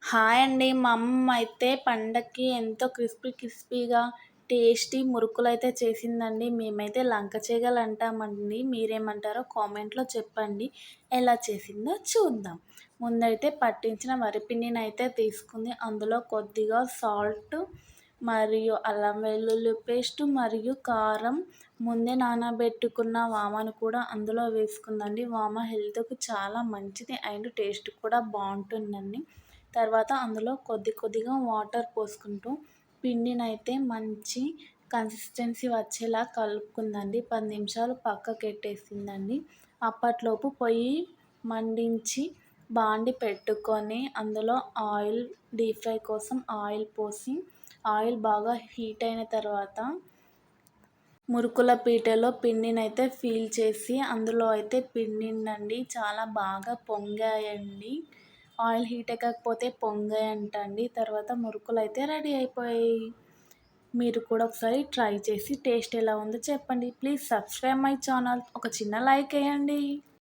Hi అండి. మా అమ్మమ్మ అయితే పండక్కి ఎంతో క్రిస్పీగా టేస్టీ మురుకులైతే చేసిందండి. మేమైతే లంక చెగలు అంటామండి. మీరేమంటారో కామెంట్‌లో చెప్పండి. ఎలా చేసిందో చూద్దాం. ముందైతే పట్టించిన వరిపిండినైతే తీసుకుంది. అందులో కొద్దిగా సాల్ట్ మరియు అల్లం వెల్లుల్లి పేస్ట్ మరియు కారం, ముందే నానబెట్టుకున్న వామను కూడా అందులో వేసుకుందండి. వామ హెల్త్‌కు చాలా మంచిది అండ్ టేస్ట్ కూడా బావుంటుందండి. తర్వాత అందులో కొద్దిగా వాటర్ పోసుకుంటూ పిండినైతే మంచి కన్సిస్టెన్సీ వచ్చేలా కలుపుకుందండి. 10 నిమిషాలు పక్కకెట్టేసిందండి. అప్పట్లోపు పొయ్యి మండించి బాండి పెట్టుకొని అందులో ఆయిల్ డీప్ ఫ్రై కోసం ఆయిల్ పోసి ఆయిల్ బాగా హీట్ అయిన తర్వాత మురుకుల పీటలో పిండినైతే ఫీల్ చేసి అందులో అయితే పిండిందండి. చాలా బాగా పొంగాయండి. Oil heat ఎక్కకపోతే పొంగాయంటండి. తర్వాత మురుకులు అయితే రెడీ అయిపోయాయి. మీరు కూడా ఒకసారి ట్రై చేసి టేస్ట్ ఎలా ఉందో చెప్పండి. Please subscribe my channel. ఒక చిన్న లైక్ వేయండి.